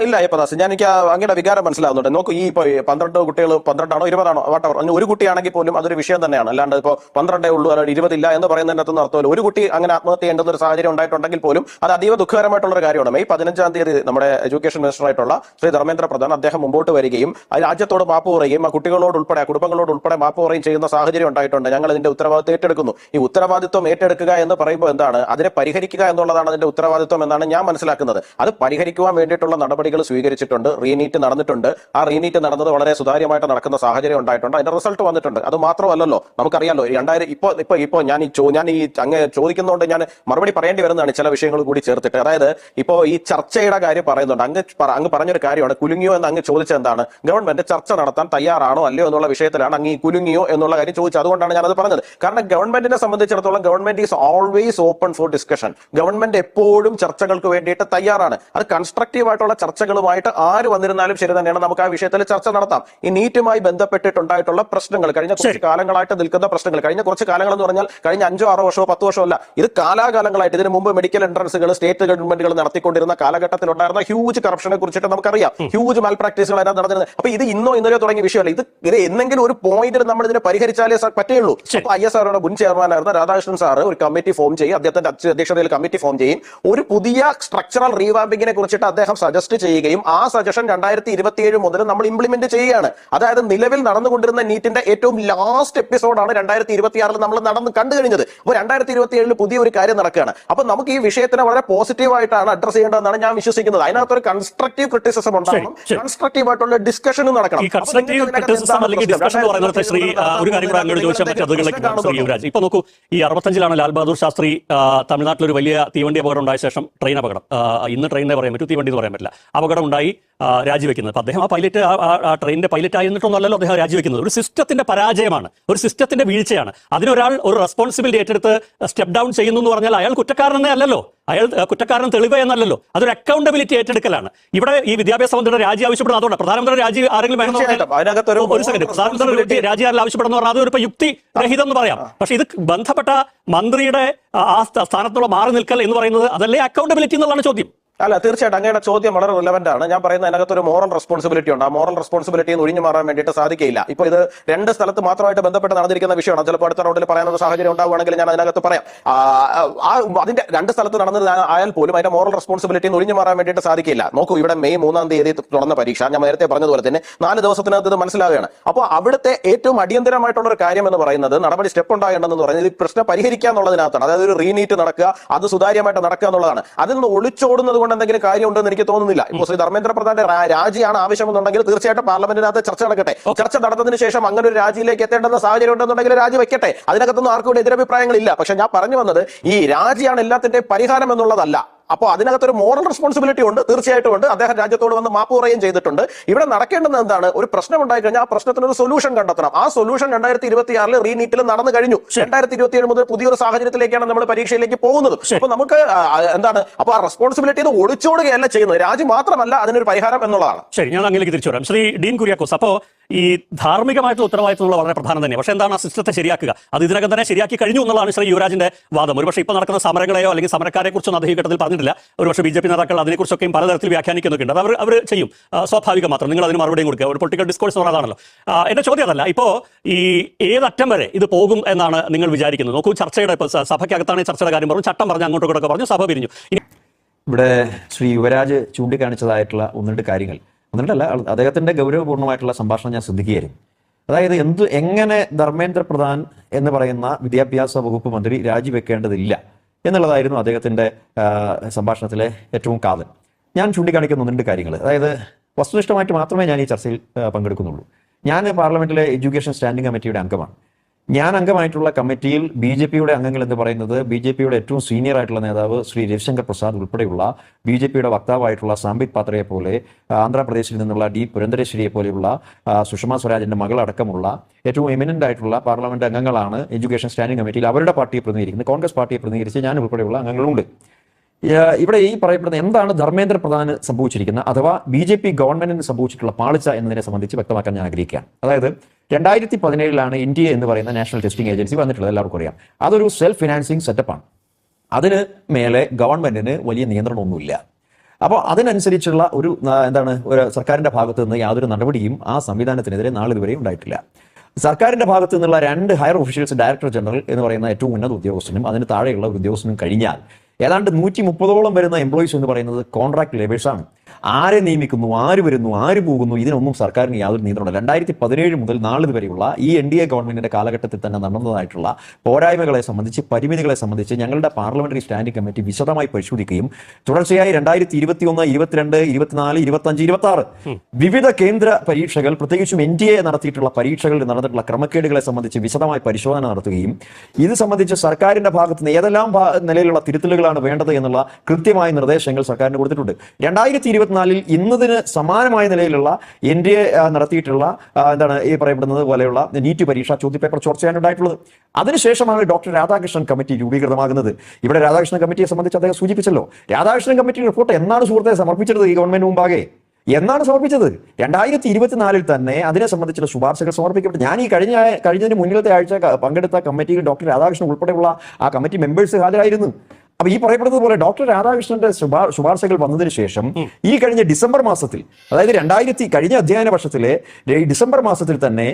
ഇല്ല അയ്യപ്പദാസ്, ഞാൻ എനിക്ക് അങ്ങയുടെ വികാരം മനസ്സിലാവുന്നുണ്ട്. നോക്കൂ, ഈ ഇപ്പൊ 12 കുട്ടികൾ 12 ആണോ 20 ആണോ വാട്ടവർ, ഒരു കുട്ടിയാണെങ്കിൽ പോലും അതൊരു വിഷയം തന്നെയാണ്. അല്ലാണ്ട് ഇപ്പോൾ 12 ഉള്ളൂ അല്ലെങ്കിൽ 20 ഇല്ല എന്ന് പറയുന്നതിനകത്തൊന്നും അർത്ഥമില്ല. ഒരു കുട്ടി അങ്ങനെ ആത്മഹത്യ ചെയ്യേണ്ടുന്ന ഒരു സാഹചര്യം ഉണ്ടായിട്ടുണ്ടെങ്കിൽ പോലും അത് അതീവ ദുഃഖകരമായിട്ടുള്ള ഒരു കാര്യമാണ്. മെയ് 15-ാം തീയതി നമ്മുടെ എഡ്യൂക്കേഷൻ മിനിസ്റ്ററായിട്ടുള്ള ശ്രീ ധർമ്മേന്ദ്ര പ്രധാൻ അദ്ദേഹം മുമ്പോട്ട് വരികയും രാജ്യത്തോട് മാപ്പ് പറയുകയും ആ കുട്ടികളോട് ഉൾപ്പെടെ കുടുംബങ്ങളോട് ഉൾപ്പെടെ മാപ്പ് പറയുകയും ചെയ്യുന്ന സാഹചര്യം ഉണ്ടായിട്ടുണ്ട്. ഞങ്ങൾ ഇതിന്റെ ഉത്തരവാദിത്വം ഏറ്റെടുക്കുന്നു. ഈ ഉത്തരവാദിത്വം ഏറ്റെടുക്കുക എന്ന് പറയുമ്പോൾ എന്താണ്, അതിനെ പരിഹരിക്കുക എന്നുള്ളതാണ് അതിന്റെ ഉത്തരവാദിത്വം എന്നാണ് ഞാൻ മനസ്സിലാക്കുന്നത്. അത് പരിഹരിക്കുവാൻ വേണ്ടിയിട്ടുള്ള നടപടികൾ സ്വീകരിച്ചിട്ടുണ്ട്. റീനീറ്റ് നടന്നിട്ടുണ്ട്. ആ റീനീറ്റ് നടന്നത് വളരെ സുതാര്യമായിട്ട് നടക്കുന്ന സാഹചര്യം ഉണ്ടായിട്ടുണ്ട്. അതിന്റെ റിസൾട്ട് വന്നിട്ടുണ്ട്. അത് മാത്രമല്ലല്ലോ, നമുക്കറിയാലോ 2000 ഇപ്പോ ഞാൻ ഈ അങ്ങ് ചോദിക്കുന്നതുകൊണ്ട് ഞാൻ മറുപടി പറയേണ്ടി വരുന്നതാണ് ചില വിഷയങ്ങൾ കൂടി ചേർത്തിട്ട്. അതായത് ഇപ്പോ ഈ ചർച്ചയുടെ കാര്യം പറയുന്നുണ്ട്. അങ്ങ് പറഞ്ഞൊരു കാര്യമാണ്, കുലുങ്ങിയോ എന്ന് അങ്ങ് ചോദിച്ചത് എന്താണ്, ഗവൺമെന്റ് ചർച്ച നടത്താൻ തയ്യാറാണോ അല്ലയോ എന്നുള്ള വിഷയത്തിലാണ് അങ്ങ് ഈ കുലുങ്ങിയോ എന്നുള്ള കാര്യം ചോദിച്ചത്. അതുകൊണ്ടാണ് ഞാനത് പറഞ്ഞത്. കാരണം ഗവൺമെന്റിനെ സംബന്ധിച്ചിടത്തോളം government is always open for discussion. Government എപ്പോഴും ചർച്ചകൾക്ക് വേണ്ടിയിട്ട് തയ്യാറാണ്. അത് കൺസ്ട്രക്റ്റീവ് ആയിട്ടുള്ള ചർച്ചകളുമായിട്ട് ആര് വന്നിരുന്നാലും ശരി തന്നെയാണ്. നമുക്ക് ആ വിഷയത്തിൽ ചർച്ച നടത്താം. ഈ നീറ്റുമായി ബന്ധപ്പെട്ടിട്ടുണ്ടായിട്ടുള്ള പ്രശ്നങ്ങൾ, കഴിഞ്ഞ കുറച്ച് കാലങ്ങളായിട്ട് നിൽക്കുന്ന പ്രശ്നങ്ങൾ, കഴിഞ്ഞ കുറച്ച് കാലങ്ങൾ എന്ന് പറഞ്ഞാൽ കഴിഞ്ഞ 5 6 വർഷമോ 10 വർഷമോ അല്ല, ഇത് കാലാകാലങ്ങളായിട്ട് ഇതിനു മുമ്പ് മെഡിക്കൽ എൻട്രൻസുകൾ സ്റ്റേറ്റ് ഗവൺമെന്റുകൾ നടത്തിക്കൊണ്ടിരുന്ന കാലഘട്ടത്തിൽ ഉണ്ടായിരുന്ന ഹ്യൂജ് കറപ്ഷനെ കുറിച്ചിട്ട് നമുക്കറിയാം. ഹ്യൂജ് മാൽ പ്രാക്ടീസുകൾ അതിനകത്ത് നടന്നിരുന്നത്. അപ്പൊ ഇത് ഇന്നോ ഇന്നലെയോ തുടങ്ങിയ വിഷയമല്ല. ഇത് എന്തെങ്കിലും ഒരു പോയിന്റിൽ നമ്മൾ ഇതിനെ പരിഹരിച്ചാലേ പറ്റുള്ളൂ. അപ്പൊ ISROയുടെ മുൻ ചെയർമാനായിരുന്ന രാധാകൃഷ്ണൻ സാർ ഒരു കമ്മിറ്റി ഫോം ചെയ്യും, അദ്ദേഹത്തിന്റെ അധ്യക്ഷതയിൽ കമ്മിറ്റി ഫോം ചെയ്യും. ഒരു പുതിയ സ്ട്രക്ചറൽ റീവാമ്പിങ്ങിനെ കുറിച്ചിട്ട് അദ്ദേഹം സജസ്റ്റ് ചെയ്യുകയും ആ സജഷൻ 2027 മുതൽ നമ്മൾ ഇംപ്ലിമെന്റ് ചെയ്യുകയാണ്. അതായത് നിലവിൽ നടന്നുകൊണ്ടിരുന്ന നീറ്റിന്റെ ഏറ്റവും ലാസ്റ്റ് എപ്പിസോഡാണ് 2026 നമ്മൾ കണ്ടു കഴിഞ്ഞത്. അപ്പോൾ 2027 പുതിയ ഒരു കാര്യം നടക്കുകയാണ്. അപ്പൊ നമുക്ക് ഈ വിഷയത്തിനെ വളരെ പോസിറ്റീവായിട്ടാണ് അഡ്രസ് ചെയ്യേണ്ടതെന്നാണ് ഞാൻ വിശ്വസിക്കുന്നത്. അതിനകത്തൊരു കൺസ്ട്രക്റ്റീവ് ക്രിറ്റിസിസം ഉണ്ടാകണം, കൺസ്ട്രക്റ്റീവ് ആയിട്ടുള്ള ഡിസ്കഷനും നടക്കണം. ഇപ്പൊ നോക്കൂ, ഈ 65-ലാണ് ലാൽ ബഹാദൂർ ശാസ്ത്രി തമിഴ്നാട്ടിൽ ഒരു വലിയ തീവണ്ടി അപകടം ഉണ്ടായ ശേഷം, ട്രെയിൻ അപകടം, ഇന്ന് ട്രെയിനിനെ പറയാൻ പറ്റൂ, തീവണ്ടി എന്ന് പറയാൻ പറ്റില്ല, അപകടം ഉണ്ടായി രാജിവെക്കുന്നത്. അപ്പൊ അദ്ദേഹം ആ പൈലറ്റ്, ആ ട്രെയിനിന്റെ പൈലറ്റ് ആയിരുന്നിട്ടൊന്നല്ലോ അദ്ദേഹം രാജിവെക്കുന്നത്. ഒരു സിസ്റ്റത്തിന്റെ പരാജയമാണ്, ഒരു സിസ്റ്റത്തിന്റെ വീഴ്ചയാണ്. അതിനൊരാൾ ഒരു റെസ്പോൺസിബിലിറ്റി ഏറ്റെടുത്ത് സ്റ്റെപ്പ് ഡൗൺ ചെയ്യുന്നു എന്ന് പറഞ്ഞാൽ അയാൾ കുറ്റക്കാരനെ അല്ലല്ലോ, അയാൾ കുറ്റക്കാരൻ തെളിവ് എന്നല്ലല്ലോ, അതൊരു അക്കൗണ്ടബിലിറ്റി ഏറ്റെടുക്കലാണ്. ഇവിടെ ഈ വിദ്യാഭ്യാസ മന്ത്രിയുടെ രാജി ആവശ്യപ്പെടുന്നത് അതുകൊണ്ട് പ്രധാനമന്ത്രി രാജി ആരെങ്കിലും വേണം, ഒരു സെക്കൻഡ്, പ്രധാനമന്ത്രി രാജി ആരെങ്കിലും ആവശ്യപ്പെടുന്ന പറഞ്ഞാൽ അതൊരു യുക്തി രഹിതം എന്ന് പറയാം. പക്ഷെ ഇത് ബന്ധപ്പെട്ട മന്ത്രിയുടെ ആ സ്ഥാനത്തുള്ള മാറി നിൽക്കൽ എന്ന് പറയുന്നത് അതല്ലേ അക്കൗണ്ടബിലിറ്റി എന്നുള്ളതാണ് ചോദ്യം. അല്ല, തീർച്ചയായിട്ടും അങ്ങയുടെ ചോദ്യം വളരെ റിലവന്റ് ആണ്. ഞാൻ പറയുന്നത് അതിനകത്ത് ഒരു മോറൽ റെസ്പോൺസിബിലിറ്റി ഉണ്ട്. ആ മോറൽ റെസ്പോൺസിബിലിറ്റിയിൽ നിന്ന് ഒഴിഞ്ഞു മാറാൻ വേണ്ടിയിട്ട് സാധിക്കില്ല. ഇപ്പോൾ ഇത് 2 സ്ഥലത്ത് മാത്രമായിട്ട് ബന്ധപ്പെട്ട് നടന്നിരിക്കുന്ന വിഷയമാണ്. ചിലപ്പോൾ അടുത്ത റൗണ്ടിൽ പറയാനുള്ള സാഹചര്യം ഉണ്ടാവുകയാണെങ്കിൽ ഞാൻ അതിനകത്ത് പറയാം. അതിന്റെ 2 സ്ഥലത്ത് നടന്നത് ആയാൽ പോലും അതിന്റെ മോറൽ റെസ്പോൺസിബിലിറ്റിയിൽ നിന്ന് ഒഴിഞ്ഞു മാറാൻ വേണ്ടിയിട്ട് സാധിക്കില്ല. നോക്കൂ, ഇവിടെ മെയ് 3-ാം തീയതി തുറന്ന പരീക്ഷ, ഞാൻ നേരത്തെ പറഞ്ഞതുപോലെ തന്നെ 4 ദിവസത്തിനകത്ത് ഇത് മനസ്സിലാവുകയാണ്. അപ്പോൾ അവിടുത്തെ ഏറ്റവും അടിയന്തരമായിട്ടുള്ള ഒരു കാര്യം എന്ന് പറയുന്നത്, നടപടി സ്റ്റെപ്പ് ഉണ്ടാകേണ്ടതെന്ന് പറയുന്നത് ഈ പ്രശ്നം പരിഹരിക്കുക എന്നുള്ളതിനകത്താണ്. അതായത് ഒരു റീനീറ്റ് നടക്കുക, അത് സുതാര്യമായിട്ട് നടക്കുക എന്നുള്ളതാണ്. അതിൽ നിന്ന് ഒളിച്ചോടുന്നത് കൊണ്ട് എന്തെങ്കിലും കാര്യമുണ്ടെന്ന് എനിക്ക് തോന്നുന്നില്ല. ഇപ്പോൾ ശ്രീ ധർമ്മേന്ദ്ര പ്രധാന്റെ രാജിയാണ് ആവശ്യമെന്നുണ്ടെങ്കിൽ തീർച്ചയായിട്ടും പാർലമെന്റിനകത്ത് ചർച്ച നടക്കട്ടെ. ചർച്ച നടന്നതിന് ശേഷം അങ്ങനെ ഒരു രാജിയിലേക്ക് എത്തേണ്ടുന്ന സാഹചര്യം ഉണ്ടെന്നുണ്ടെങ്കിൽ രാജി വെക്കട്ടെ. അതിനകത്തൊന്നും ആർക്കും എതിരഭിപ്രായങ്ങളില്ല. പക്ഷെ ഞാൻ പറഞ്ഞു വന്നത്, ഈ രാജിയാണ് എല്ലാത്തിന്റെയും പരിഹാരം എന്നുള്ളതല്ല. അപ്പോൾ അതിനകത്തൊരു മോറൽ റെസ്പോൺസിബിലിറ്റി ഉണ്ട്, തീർച്ചയായിട്ടും ഉണ്ട്. അദ്ദേഹം രാജ്യത്തോട് വന്ന് മാപ്പ് പറയുകയും ചെയ്തിട്ടുണ്ട്. ഇവിടെ നടക്കേണ്ടത് എന്താണ്? ഒരു പ്രശ്നം ഉണ്ടായി കഴിഞ്ഞാൽ ആ പ്രശ്നത്തിന് ഒരു സൊല്യൂഷൻ കണ്ടെത്തണം. ആ സൊല്യൂഷൻ 2026 റീനീറ്റിൽ നടന്നു കഴിഞ്ഞു. 2027 മുതൽ പുതിയൊരു സാഹചര്യത്തിലേക്കാണ് നമ്മൾ പരീക്ഷയിലേക്ക് പോകുന്നത്. അപ്പൊ നമുക്ക് എന്താണ്, അപ്പൊ ആ റെസ്പോൺസിബിലിറ്റി ഒളിച്ചോടുകയല്ല ചെയ്യുന്നത്. രാജ്യം മാത്രമല്ല അതിനൊരു പരിഹാരം എന്നുള്ളതാണ്. ശരി, ഞാൻ അങ്ങനെയൊക്കെ തിരിച്ചു വരാം. ശ്രീ ഡീൻ കുര്യാക്കോസ്, അപ്പോ ഈ ധാർമ്മികമായിട്ടുള്ള ഉത്തരവാദിത്തമുള്ള വളരെ പ്രധാനം തന്നെ. പക്ഷേ എന്താണ് ആ സിസ്റ്റത്തെ ശരിയാക്കുക? അത് ഇതിനകം തന്നെ ശരിയാക്കി കഴിഞ്ഞു എന്നുള്ളതാണ് ശ്രീ യുവരാജിന്റെ വാദം. ഒരുപക്ഷെ ഇപ്പോൾ നടക്കുന്ന സമരങ്ങളെയോ അല്ലെങ്കിൽ സമരക്കാരെ കുറിച്ചൊന്നും അദ്ദേഹം ഘട്ടത്തിൽ പറഞ്ഞിട്ടില്ല. ഒരുപക്ഷെ ബി ജെ പി നേതാക്കൾ അതിനെക്കുറിച്ചൊക്കെയും പലതരത്തിൽ വ്യാഖ്യാനിക്കുന്നൊക്കെ ഉണ്ട്. അത് അവർ ചെയ്യും, സ്വാഭാവികം മാത്രം. നിങ്ങൾ അതിന് മറുപടിയും കൊടുക്കുക. ഒരു പൊളിറ്റിക്കൽ ഡിസ്കോഴ്സ് എന്ന് പറഞ്ഞതാണല്ലോ. എന്റെ ചോദ്യം അതല്ല. ഇപ്പോൾ ഈ ഏതറ്റം വരെ ഇത് പോകും എന്നാണ് നിങ്ങൾ വിചാരിക്കുന്നത്? നോക്കൂ, ചർച്ചയുടെ ഇപ്പോൾ സഭയ്ക്കകത്താണ് ചർച്ചയുടെ കാര്യം പറഞ്ഞു, ചട്ടം പറഞ്ഞു, അങ്ങോട്ടും ഇങ്ങോട്ടൊക്കെ പറഞ്ഞു, സഭ പിരിഞ്ഞു. ഇവിടെ ശ്രീ യുവരാജ് ചൂണ്ടിക്കാണിച്ചതായിട്ടുള്ള ഒന്ന് രണ്ട് കാര്യങ്ങൾ, ഒന്നിട്ടല്ല, അദ്ദേഹത്തിന്റെ ഗൗരവപൂർണ്ണമായിട്ടുള്ള സംഭാഷണം ഞാൻ ശ്രദ്ധിക്കുകയായിരുന്നു. അതായത് എങ്ങനെ ധർമ്മേന്ദ്ര പ്രധാൻ എന്ന് പറയുന്ന വിദ്യാഭ്യാസ വകുപ്പ് മന്ത്രി രാജിവെക്കേണ്ടതില്ല എന്നുള്ളതായിരുന്നു അദ്ദേഹത്തിന്റെ സംഭാഷണത്തിലെ ഏറ്റവും കാതൽ. ഞാൻ ചൂണ്ടിക്കാണിക്കുന്ന ഒന്ന് രണ്ട് കാര്യങ്ങൾ. അതായത് വസ്തുനിഷ്ഠമായിട്ട് മാത്രമേ ഞാൻ ഈ ചർച്ചയിൽ പങ്കെടുക്കുന്നുള്ളൂ. ഞാൻ പാർലമെന്റിലെ എഡ്യൂക്കേഷൻ സ്റ്റാൻഡിംഗ് കമ്മിറ്റിയുടെ അംഗമാണ്. ഞാൻ അംഗമായിട്ടുള്ള കമ്മിറ്റിയിൽ ബി ജെ പിയുടെ അംഗങ്ങൾ എന്ന് പറയുന്നത് ബി ജെ പിയുടെ ഏറ്റവും സീനിയർ ആയിട്ടുള്ള നേതാവ് ശ്രീ രവിശങ്കർ പ്രസാദ് ഉൾപ്പെടെയുള്ള ബി ജെ പിയുടെ വക്താവായിട്ടുള്ള സാംബിത് പാത്രയെ പോലെ, ആന്ധ്രാപ്രദേശിൽ നിന്നുള്ള ഡി പുരന്ദരേശ്വരിയെ പോലെയുള്ള സുഷമ സ്വരാജിന്റെ മകളടക്കമുള്ള ഏറ്റവും എമിനന്റ് ആയിട്ടുള്ള പാർലമെന്റ് അംഗങ്ങളാണ് എഡ്യൂക്കേഷൻ സ്റ്റാൻഡിംഗ് കമ്മിറ്റിയിൽ അവരുടെ പാർട്ടിയെ പ്രതിനിധീകരിക്കുന്നത്. കോൺഗ്രസ് പാർട്ടിയെ പ്രതിനിധീകരിച്ച് ഞാൻ ഉൾപ്പെടെയുള്ള അംഗങ്ങളുണ്ട്. ഇവിടെ ഈ പറയപ്പെടുന്ന എന്താണ് ധർമ്മേന്ദ്ര പ്രധാന് സംഭവിച്ചിരിക്കുന്നത്, അഥവാ ബി ജെ പി ഗവൺമെന്റിന് സംഭവിച്ചിട്ടുള്ള പാളിച്ച എന്നതിനെ സംബന്ധിച്ച് വ്യക്തമാക്കാൻ ഞാൻ ആഗ്രഹിക്കുകയാണ്. അതായത് 2017 NTA എന്ന് പറയുന്ന നാഷണൽ ടെസ്റ്റിംഗ് ഏജൻസി വന്നിട്ടുള്ളത് എല്ലാവർക്കും അറിയാം. അതൊരു സെൽഫ് ഫിനാൻസിങ് സെറ്റപ്പാണ്. അതിന് മേലെ ഗവൺമെന്റിന് വലിയ നിയന്ത്രണമൊന്നുമില്ല. അപ്പോൾ അതിനനുസരിച്ചുള്ള ഒരു ഒരു സർക്കാരിന്റെ ഭാഗത്ത് നിന്ന് യാതൊരു നടപടിയും ആ സംവിധാനത്തിനെതിരെ നാളിതുവരെ ഉണ്ടായിട്ടില്ല. സർക്കാരിന്റെ ഭാഗത്തു നിന്നുള്ള 2 ഹയർ ഒഫീഷ്യൽസ്, ഡയറക്ടർ ജനറൽ എന്ന് പറയുന്ന ഏറ്റവും ഉന്നത ഉദ്യോഗസ്ഥനും അതിന് താഴെയുള്ള ഒരു ഉദ്യോഗസ്ഥനും കഴിഞ്ഞാൽ ഏതാണ്ട് 130ഓളം വരുന്ന എംപ്ലോയീസ് എന്ന് പറയുന്നത് കോൺട്രാക്ട് ലേബേഴ്സാണ്. ആരെ നിയമിക്കുന്നു, ആര് വരുന്നു, ആര് പോകുന്നു, ഇതിനൊന്നും സർക്കാരിന് യാതൊരു നിയന്ത്രണമില്ല. 2017 മുതൽ നാളിതുവരെയുള്ള ഈ NDA ഗവൺമെന്റിന്റെ കാലഘട്ടത്തിൽ തന്നെ നടന്നതായിട്ടുള്ള പോരായ്മകളെ സംബന്ധിച്ച്, പരിമിതികളെ സംബന്ധിച്ച് ഞങ്ങളുടെ പാർലമെന്ററി സ്റ്റാൻഡിംഗ് കമ്മിറ്റി വിശദമായി പരിശോധിക്കുകയും തുടർച്ചയായി 2021, 22, 24, 25, 26 വിവിധ കേന്ദ്ര പരീക്ഷകൾ, പ്രത്യേകിച്ചും NDA നടത്തിയിട്ടുള്ള പരീക്ഷകളിൽ നടന്നിട്ടുള്ള ക്രമക്കേടുകളെ സംബന്ധിച്ച് വിശദമായി പരിശോധന നടത്തുകയും ഇത് സംബന്ധിച്ച് സർക്കാരിന്റെ ഭാഗത്ത് നിന്ന് ഏതെല്ലാം നിലയിലുള്ള തിരുത്തലുകളാണ് വേണ്ടത് എന്നുള്ള കൃത്യമായ നിർദ്ദേശങ്ങൾ സർക്കാരിന് കൊടുത്തിട്ടുണ്ട്. 2024 ഇന്നതിന് സമാനമായ നിലയിലുള്ള NDA നടത്തിയിട്ടുള്ള ഈ പറയപ്പെടുന്നത് പോലെയുള്ള നീറ്റ് പരീക്ഷ ചോദ്യപേപ്പർ ചോർച്ചയാണ് ഉണ്ടായിട്ടുള്ളത്. അതിനുശേഷമാണ് ഡോക്ടർ രാധാകൃഷ്ണൻ കമ്മിറ്റി രൂപീകൃതമാകുന്നത്. ഇവിടെ രാധാകൃഷ്ണൻ കമ്മിറ്റിയെ സംബന്ധിച്ച് അദ്ദേഹം സൂചിപ്പിച്ചല്ലോ. രാധാകൃഷ്ണൻ കമ്മിറ്റി റിപ്പോർട്ട് എന്നാണ് സുഹൃത്തെ സമർപ്പിച്ചത് ഈ ഗവൺമെന്റ് മുമ്പാകെ? എന്നാണ് സമർപ്പിച്ചത്? 2024 തന്നെ അതിനെ സംബന്ധിച്ചുള്ള ശുപാർശകൾ സമർപ്പിക്കപ്പെട്ടു. ഞാൻ ഈ കഴിഞ്ഞതിന് മുന്നിലത്തെ ആഴ്ച പങ്കെടുത്ത കമ്മിറ്റിയിൽ ഡോക്ടർ രാധാകൃഷ്ണൻ ഉൾപ്പെടെയുള്ള ആ കമ്മിറ്റി മെമ്പേഴ്സ് ഹാജരായിരുന്നു. അപ്പൊ ഈ പറയപ്പെടുന്നത് പോലെ ഡോക്ടർ രാധാകൃഷ്ണന്റെ ശുപാർശകൾ വന്നതിന് ശേഷം ഈ കഴിഞ്ഞ ഡിസംബർ മാസത്തിൽ, അതായത് കഴിഞ്ഞ അധ്യയന വർഷത്തിലെ ഡിസംബർ മാസത്തിൽ തന്നെ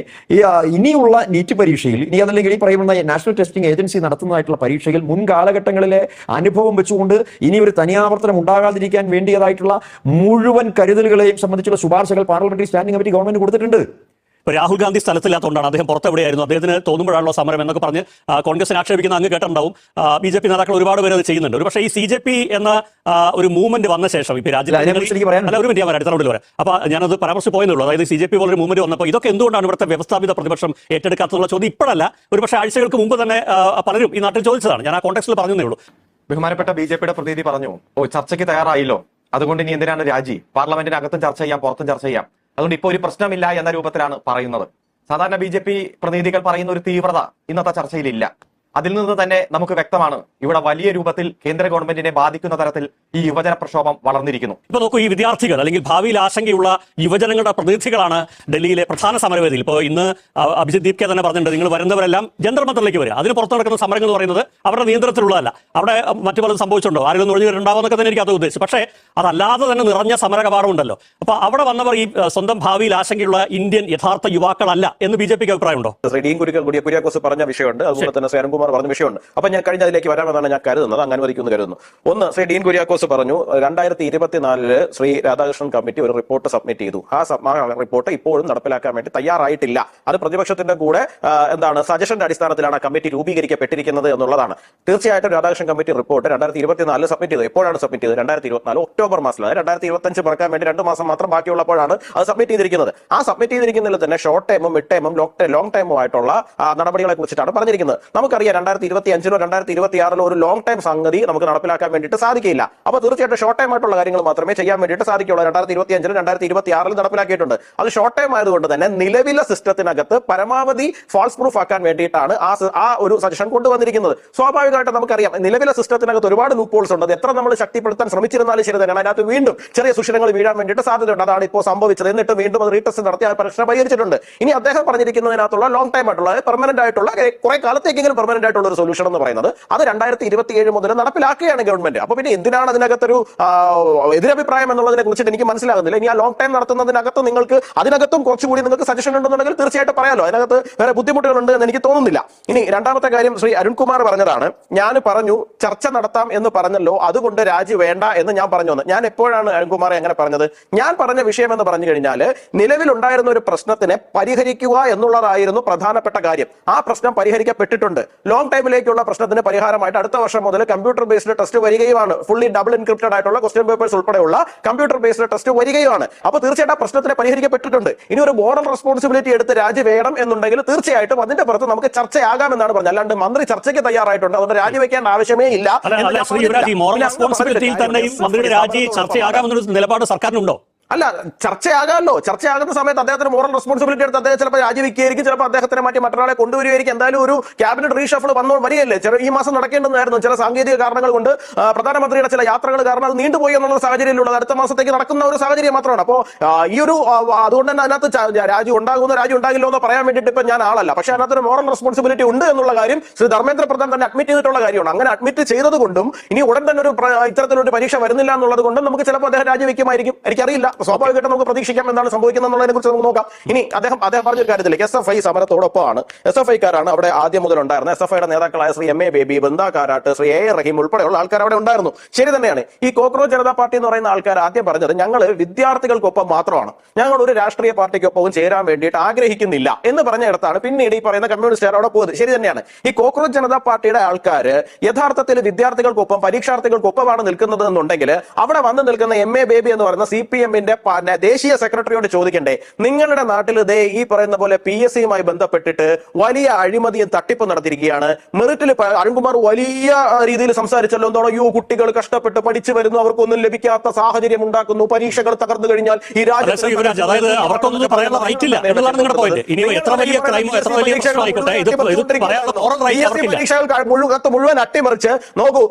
ഇനിയുള്ള നീറ്റ് പരീക്ഷയിൽ, ഇനി അതല്ലെങ്കിൽ ഈ പറയുന്ന നാഷണൽ ടെസ്റ്റിംഗ് ഏജൻസി നടത്തുന്നതായിട്ടുള്ള പരീക്ഷയിൽ മുൻ കാലഘട്ടങ്ങളിലെ അനുഭവം വെച്ചുകൊണ്ട് ഇനി ഒരു തനിയാവർത്തനം ഉണ്ടാകാതിരിക്കാൻ വേണ്ടിയതായിട്ടുള്ള മുഴുവൻ കരുതലുകളെയും സംബന്ധിച്ചുള്ള ശുപാർശകൾ പാർലമെന്ററി സ്റ്റാൻഡിംഗ് കമ്മിറ്റി ഗവൺമെന്റ് കൊടുത്തിട്ടുണ്ട്. രാഹുൽ ഗാന്ധി സ്ഥലത്തില്ലാത്തതുകൊണ്ടാണ്, അദ്ദേഹം പുറത്തെവിടെയായിരുന്നു, അദ്ദേഹത്തിന് തോന്നുമ്പോഴാണല്ലോ സമരം എന്നൊക്കെ പറഞ്ഞ് കോൺഗ്രസിനെ ആക്ഷേപിക്കുന്ന അങ്ങ് കേട്ടിട്ടുണ്ടാവും. ബി ജെ പി നേതാക്കൾ ഒരുപാട് പേര് അത് ചെയ്യുന്നുണ്ട്. ഒരു പക്ഷേ ഈ CJP എന്ന ഒരു മൂവ്മെന്റ് വന്ന ശേഷം ഇപ്പൊ രാജ്യത്ത് ഒരു മിനിറ്റ് അടുത്ത റൗണ്ടിൽ വരാം. അപ്പൊ ഞാനത് പരാമർശിച്ച് പോയെന്നുള്ളൂ. അതായത് CJP പോലൊരു മൂവ്മെന്റ് വന്നപ്പോൾ ഇതൊക്കെ എന്തുകൊണ്ടാണ് ഇവിടുത്തെ വ്യവസ്ഥാപിത പ്രതിപക്ഷം ഏറ്റെടുക്കാത്തുള്ള ചോദ്യം ഇപ്പോഴല്ല, ഒരു പക്ഷേ ആഴ്ചകൾക്ക് മുമ്പ് തന്നെ പലരും ഈ നാട്ടിൽ ചോദിച്ചതാണ്. ഞാൻ ആ കോൺടെക്സ്റ്റിൽ പറഞ്ഞതേ ഉള്ളൂ. ബഹുമാനപ്പെട്ട BJPയുടെ പ്രതിനിധി പറഞ്ഞു, ചർച്ചയ്ക്ക് തയ്യാറായില്ലോ, അതുകൊണ്ട് ഇനി എന്തിനാണ് രാജി, പാർലമെന്റിനകത്തും ചർച്ച ചെയ്യാം, പുറത്തും ചർച്ച ചെയ്യാം, അതുകൊണ്ട് ഇപ്പോൾ ഒരു പ്രശ്നമില്ല എന്ന രൂപത്തിലാണ് പറയുന്നത്. സാധാരണ BJP പ്രതിനിധികൾ പറയുന്ന ഒരു തീവ്രത ഇന്നത്തെ ചർച്ചയിലില്ല. അതിൽ നിന്ന് തന്നെ നമുക്ക് വ്യക്തമാണ് ഇവിടെ വലിയ രൂപത്തിൽ കേന്ദ്ര ഗവൺമെന്റിനെ ബാധിക്കുന്ന തരത്തിൽ ഈ യുവജന പ്രക്ഷോഭം വളർന്നിരിക്കുന്നു. ഇപ്പൊ നോക്കൂ, ഈ വിദ്യാർത്ഥികൾ അല്ലെങ്കിൽ ഭാവിയിൽ ആശങ്കയുള്ള യുവജനങ്ങളുടെ പ്രതിനിധികളാണ് ഡൽഹിയിലെ പ്രധാന സമരവേദിയിൽ. ഇപ്പോൾ ഇന്ന് അഭിജിത് ദീപ്കെ തന്നെ പറഞ്ഞിട്ടുണ്ട്, നിങ്ങൾ വരുന്നവരെല്ലാം ജന്തർ മന്ദറിലേക്ക് വരിക. അതിന് പുറത്ത് നടക്കുന്ന സമരങ്ങൾ എന്ന് പറയുന്നത് അവരുടെ നിയന്ത്രണത്തിലുള്ളതല്ല. അവിടെ മറ്റു പലതും സംഭവിച്ചിട്ടുണ്ടോ, ആരെങ്കിലും ഒഴിഞ്ഞിട്ടുണ്ടാവുന്നൊക്കെ തന്നെ എനിക്ക് അത് ഉദ്ദേശിച്ചു. പക്ഷേ അതല്ലാതെ തന്നെ നിറഞ്ഞ സമര കവാടമുണ്ടല്ലോ. അപ്പൊ അവിടെ വന്നവർ ഈ സ്വന്തം ഭാവിയിൽ ആശങ്കയുള്ള ഇന്ത്യൻ യഥാർത്ഥ യുവാക്കളല്ല എന്ന് BJPക്ക് അഭിപ്രായമുണ്ടോ? ശ്രീ ഡീൻ കുര്യാക്കോസ് പറഞ്ഞ വിഷയമുണ്ട്, അതുപോലെ തന്നെ സേനകുമാർ പറഞ്ഞ വിഷയമുണ്ട്. അപ്പൊ ഞാൻ കഴിഞ്ഞ അതിലേക്ക് വരാമെന്നാണ് ഞാൻ കരുതുന്നത്, അങ്ങ് അനുവദിക്കുന്നു കരുതുന്നു. ഒന്ന്, ശ്രീ ഡീൻ കുര്യാക്കോസ് പറഞ്ഞു 2024 ശ്രീ രാധാകൃഷ്ണൻ കമ്മിറ്റി ഒരു റിപ്പോർട്ട് സബ്മിറ്റ് ചെയ്തു. ആ റിപ്പോർട്ട് ഇപ്പോഴും നടപ്പിലാക്കാൻ വേണ്ടി തയ്യാറായിട്ടില്ല. അത് പ്രതിപക്ഷത്തിന്റെ കൂടെ സജഷന്റെ അടിസ്ഥാനത്തിലാണ് കമ്മിറ്റി രൂപീകരിക്കപ്പെട്ടിരിക്കുന്നത് എന്നുള്ളതാണ്. തീർച്ചയായിട്ടും രാധാകൃഷ്ണൻ കമ്മിറ്റി റിപ്പോർട്ട് 2024 സബ്മിറ്റ് ചെയ്തു. എപ്പോഴാണ് സബ്മിറ്റ് ചെയ്തത്? 2024 ഒക്ടോബർ മാസത്തിലാണ്. 2025 പറക്കാൻ വേണ്ടി 2 മാസം മാത്രം ബാക്കിയുള്ളപ്പോഴാണ് അത് സബ്മിറ്റ് ചെയ്തിരിക്കുന്നത്. ആ സബ്മിറ്റ് ചെയ്തിരിക്കുന്നതിൽ തന്നെ ഷോർട്ട് ടൈമും മിഡ് ടൈമും ലോങ് ടൈമും ആയിട്ടുള്ള നടപടികളെ കുറിച്ചിട്ടാണ് പറഞ്ഞിരിക്കുന്നത്. നമുക്കറിയാം 2025-ലോ 2026-ലോ ഒരു ലോങ് ടൈം സംഗതി നമുക്ക് നടപ്പിലാക്കാൻ വേണ്ടിയിട്ട് സാധിക്കില്ല. അപ്പോൾ തീർച്ചയായിട്ടും ഷോർട്ട് ടൈം ആയിട്ടുള്ള കാര്യങ്ങൾ മാത്രമേ ചെയ്യാൻ വേണ്ടിയിട്ട് സാധിക്കുള്ളൂ. 2025-ലും 2026-ലും നടപ്പിലാക്കിയിട്ടുണ്ട്. അത് ഷോർട്ട് ടൈം ആയതുകൊണ്ട് തന്നെ നിലവിലെ സിസ്റ്റത്തിനകത്ത് പരമാവധി ഫാൾസ് പ്രൂഫ് ആക്കാൻ വേണ്ടിയിട്ടാണ് ആ ഒരു സജഷൻ കൊണ്ടുവന്നിരിക്കുന്നത്. സ്വാഭാവികമായിട്ട് നമുക്കറിയാം നിലവിലെ സിസ്റ്റത്തിനകത്ത് ഒരുപാട് ലൂപ്പ് ഹോൾസ് ഉണ്ട്. അത് എത്ര നമ്മൾ ശക്തിപ്പെടുത്താൻ ശ്രമിച്ചിരുന്നാലും ശരി തന്നെയാണ് അതിനകത്ത് വീണ്ടും ചെറിയ സുഷിരങ്ങൾ വീഴാൻ വേണ്ടിയിട്ട് സാധ്യതയുണ്ട്. അതാണ് ഇപ്പോൾ സംഭവിച്ചത്. എന്നിട്ട് വീണ്ടും അത് റീടെസ്റ്റ് നടത്തി ആ പ്രശ്നം പരിഹരിച്ചിട്ടുണ്ട്. ഇനി അദ്ദേഹം പറഞ്ഞിരിക്കുന്നതിനകത്തുള്ള ലോങ് ടൈം ആയിട്ടുള്ള പെർമനന്റ് ആയിട്ടുള്ള കുറെ കാലത്തേക്കെങ്കിലും പെർമനന്റ് ആയിട്ടുള്ള ഒരു സൊല്യൂഷൻ എന്ന് പറയുന്നത് അത് 2027 മുതൽ നടപ്പിലാക്കുകയാണ് ഗവൺമെന്റ്. അപ്പൊ പിന്നെ എന്തിനാണ് അതിനകത്തൊരു എതിരഭിപ്രായം എന്നുള്ളതിനെ കുറിച്ചിട്ട് എനിക്ക് മനസ്സിലാകുന്നില്ല. ഇനി ആ ലോങ് ടൈം നടത്തുന്നതിനകത്ത് നിങ്ങൾക്ക് അതിനകത്തും കുറച്ചുകൂടി നിങ്ങൾക്ക് സജഷൻ ഉണ്ടെന്നുണ്ടെങ്കിൽ തീർച്ചയായിട്ടും പറയാലോ. അതിനകത്ത് വേറെ ബുദ്ധിമുട്ടുകളുണ്ട് എന്ന് എനിക്ക് തോന്നുന്നില്ല. ഇനി രണ്ടാമത്തെ കാര്യം ശ്രീ അരുൺകുമാർ പറഞ്ഞതാണ്. ഞാൻ പറഞ്ഞു ചർച്ച നടത്താം എന്ന് പറഞ്ഞല്ലോ, അതുകൊണ്ട് രാജി വേണ്ട എന്ന് ഞാൻ പറഞ്ഞു. ഞാൻ എപ്പോഴാണ് അരുൺകുമാറെ അങ്ങനെ പറഞ്ഞത്? ഞാൻ പറഞ്ഞ വിഷയം എന്ന് പറഞ്ഞു കഴിഞ്ഞാൽ നിലവിലുണ്ടായിരുന്ന ഒരു പ്രശ്നത്തിനെ പരിഹരിക്കുക എന്നുള്ളതായിരുന്നു പ്രധാനപ്പെട്ട കാര്യം. ആ പ്രശ്നം പരിഹരിക്കപ്പെട്ടിട്ടുണ്ട്. ലോങ് ടൈമിലേക്കുള്ള പ്രശ്നത്തിന് പരിഹാരമായിട്ട് അടുത്ത വർഷം മുതൽ കമ്പ്യൂട്ടർ ബേസ്ഡ് ടെസ്റ്റ് വരികയുമാണ്. ഫുള്ളി ഡബിൾ എൻക്രിപ്റ്റഡ് ആയിട്ടുള്ള ക്വസ്റ്റ്യൻ പേപ്പേഴ്സ് ഉൾപ്പെടെയുള്ള കമ്പ്യൂട്ടർ ബേസ്ഡ് ടെസ്റ്റ് വരികയാണ്. അപ്പോൾ തീർച്ചയായിട്ടും ആ പ്രശ്നത്തിനെ പരിഹരിക്കപ്പെട്ടിട്ടുണ്ട്. ഇനി ഒരു മോറൽ റെസ്പോൺസിബിലിറ്റി എടുത്ത് രാജി വേണം എന്നുണ്ടെങ്കിൽ തീർച്ചയായിട്ടും അതിന്റെ പുറത്ത് നമുക്ക് ചർച്ചയാകാമെന്നാണ് പറഞ്ഞത്. അല്ലാണ്ട് മന്ത്രി ചർച്ചയ്ക്ക് തയ്യാറായിട്ടുണ്ട്, അതുകൊണ്ട് രാജിവെക്കേണ്ട ആവശ്യമേ ഇല്ല. മന്ത്രിയുടെ രാജി ചർച്ചയാകാമെന്നൊരു നിലപാട് സർക്കാരിനുണ്ടോ? അല്ല, ചർച്ചയാകാമല്ലോ. ചർച്ചയാകുന്ന സമയത്ത് അദ്ദേഹത്തിന് മോറൽ റെസ്പോൺസിബിലിറ്റി എടുത്ത് അദ്ദേഹം ചിലപ്പോൾ രാജിവെക്കുകയായിരിക്കും, ചിലപ്പോൾ അദ്ദേഹത്തിനെ മാറ്റി മറ്റൊരാളെ കൊണ്ടുവരികയായിരിക്കും. എന്തായാലും ഒരു ക്യാബിനറ്റ് റീഷഫിൾ വരികയല്ലേ. ഈ മാസം നടക്കേണ്ടതായിരുന്നു. ചില സാങ്കേതിക കാരണങ്ങൾ കൊണ്ട് പ്രധാനമന്ത്രിയുടെ ചില യാത്രകൾ കാരണം അത് നീണ്ടുപോയി എന്നുള്ള സാഹചര്യമുള്ളത് അടുത്ത മാസത്തേക്ക് നടക്കുന്ന ഒരു സാഹചര്യം മാത്രമാണ്. അപ്പോൾ ഈ ഒരു അതുകൊണ്ട് തന്നെ അതിനകത്ത് രാജി ഉണ്ടാകില്ലോ എന്ന് പറയാൻ വേണ്ടിയിട്ട് ഇപ്പം ഞാൻ ആളല്ല. പക്ഷേ അതിനകത്തൊരു മോറൽ റെസ്പോൺസിബിലിറ്റി ഉണ്ട് എന്നുള്ള കാര്യം ശ്രീ ധർമ്മേന്ദ്ര പ്രധാൻ തന്നെ അഡ്മിറ്റ് ചെയ്തിട്ടുള്ള കാര്യമാണ്. അങ്ങനെ അഡ്മിറ്റ് ചെയ്തത് കൊണ്ടും ഇനി ഉടൻ തന്നെ ഒരു ഇത്തരത്തിലൊരു പരീക്ഷ വരുന്നില്ല എന്നുള്ളത് കൊണ്ടും നമുക്ക് ചിലപ്പോൾ അദ്ദേഹം രാജിവെക്കുമായിരിക്കും. എനിക്കറിയില്ല. സ്വാഭാവികമായിട്ട് നമുക്ക് പ്രതീക്ഷിക്കാം എന്താണ് സംഭവിക്കുന്നത് എന്നുള്ളതിനെ കുറിച്ച് നമുക്ക് നോക്കാം. ഇനി അദ്ദേഹം പറഞ്ഞൊരു കാര്യത്തിലേക്ക് SFI സമരത്തോടൊപ്പമാണ്. SFIക്കാരാണ് അവിടെ ആദ്യം മുതൽ ഉണ്ടായിരുന്നത്. SFIയുടെ നേതാക്കളായ Shri MA baby, Brinda Karat, Shri A റഹീം ഉൾപ്പെടെയുള്ള ആൾക്കാർ അവിടെ ഉണ്ടായിരുന്നു. ശരി തന്നെയാണ്. ഈ കോക്രോച്ച് ജനതാ പാർട്ടി എന്ന് പറയുന്ന ആൾക്കാർ ആദ്യം പറഞ്ഞത് ഞങ്ങൾ വിദ്യാർത്ഥികൾക്കൊപ്പം മാത്രമാണ്, ഞങ്ങൾ ഒരു രാഷ്ട്രീയ പാർട്ടിക്കൊപ്പവും ചേരാൻ വേണ്ടിയിട്ട് ആഗ്രഹിക്കുന്നില്ല എന്ന് പറഞ്ഞിടത്താണ് പിന്നീട് ഈ പറയുന്ന കമ്മ്യൂണിസ്റ്റുകാർ അവിടെ പോയത്. ശരി തന്നെയാണ്. ഈ കോക്രോച്ച് ജനതാ പാർട്ടിയുടെ ആൾക്കാർ യഥാർത്ഥത്തിൽ വിദ്യാർത്ഥികൾക്കൊപ്പം പരീക്ഷാർത്ഥികൾക്കൊപ്പമാണ് നിൽക്കുന്നത് എന്നുണ്ടെങ്കിൽ അവിടെ വന്ന് നിൽക്കുന്ന MA ബേബി എന്ന് പറയുന്ന CPM-ന്റെ ദേശീയ സെക്രട്ടറിയോട് ചോദിക്കണ്ടേ, നിങ്ങളുടെ നാട്ടിൽ ഈ പറയുന്ന പോലെ PSC-യുമായി ബന്ധപ്പെട്ടിട്ട് വലിയ അഴിമതിയും തട്ടിപ്പ് നടത്തിയിരിക്കുകയാണ്. മെറിറ്റിൽ അരുൺകുമാർ വലിയ രീതിയിൽ സംസാരിച്ചല്ലോ. എന്താണോ കുട്ടികൾ കഷ്ടപ്പെട്ട് പഠിച്ചു വരുന്നു, അവർക്കൊന്നും ലഭിക്കാത്ത സാഹചര്യം ഉണ്ടാക്കുന്നു, പരീക്ഷകൾ തകർന്നു കഴിഞ്ഞാൽ ഈ പരീക്ഷകൾ മുഴുവൻ അട്ടിമറിച്ച് നോക്കൂ.